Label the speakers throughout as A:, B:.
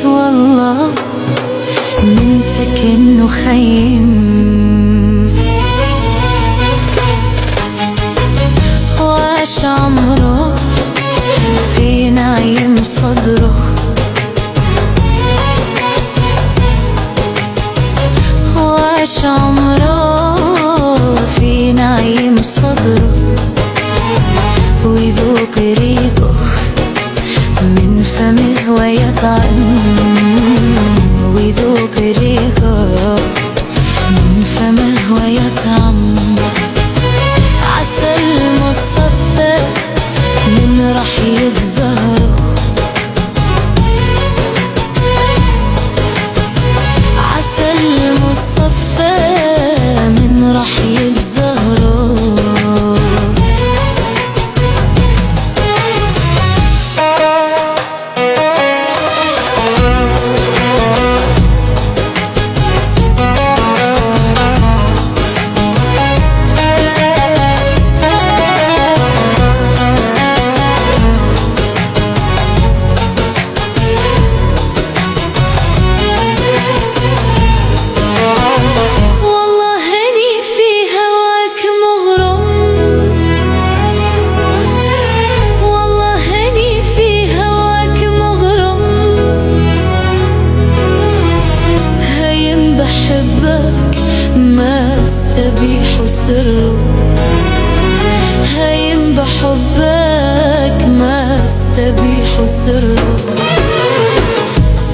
A: والله ننسى كأنه خيم، وعاش عمره في نعيم صدره، وعاش عمره في نعيم صدره، ويذوق ريقه من فمه ويطعم، ويذوق ريقه من فمه ويطعم. عسل مصفى من رحيق زهره، عسل مصفى من رحيق زهره. ما استبيح سره، هايم بحبك ما استبيح سره.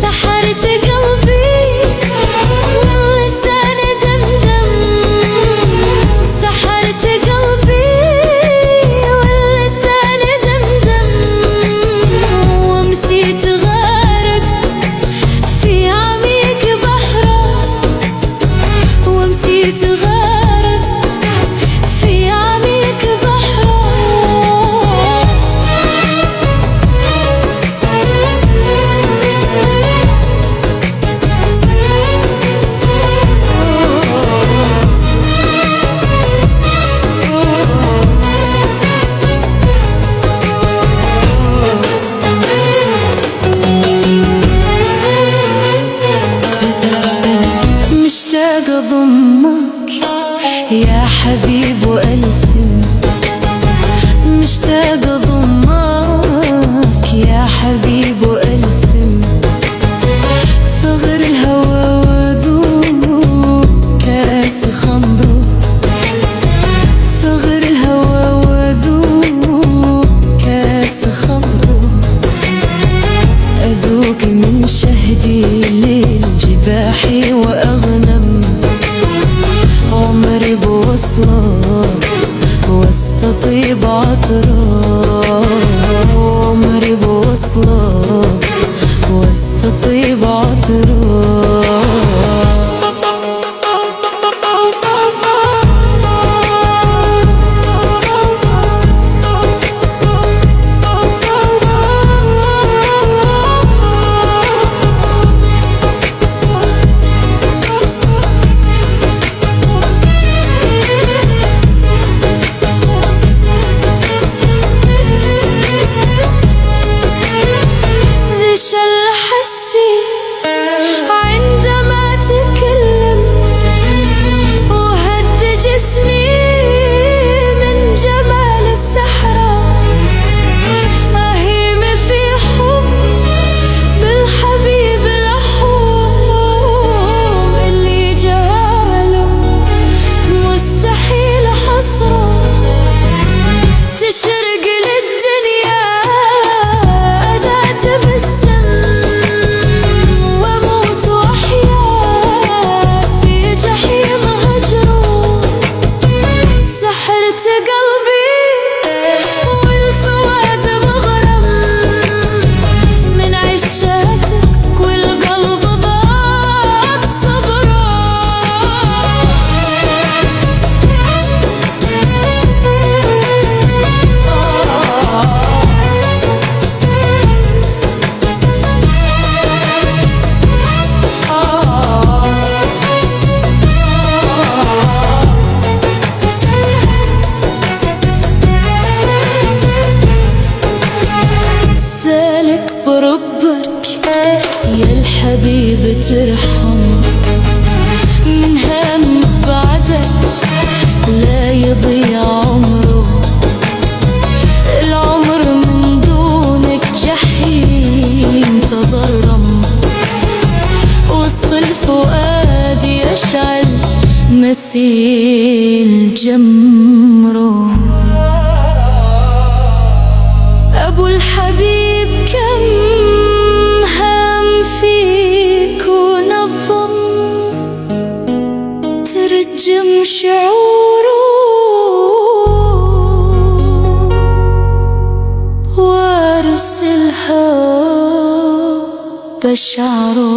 A: سحرت قلبي واللسان دمدم، سحرت قلبي واللسان دمدم، ومسيت غارق في عميق بحره، ومسيت غارق في عميق بحره. مشتاق أضمك يا حبيب وألثم، مشتاق أضمك يا حبيب وألثم. ثغر الهوى وذوب كاس خمره، ثغر الهوى وذوب كاس خمره. أذوق من شهدي للجباح وأغنم، عمري بوصلك الحبيب ترحم من هم بعدك لا يضيع عمره، العمر من دونك جحيم تضرم، وسط الفؤاد يشعل مثيل جمره. أبو الحبيب كم هام فيك ونظم، ترجم شعوره وارسلها بشعره.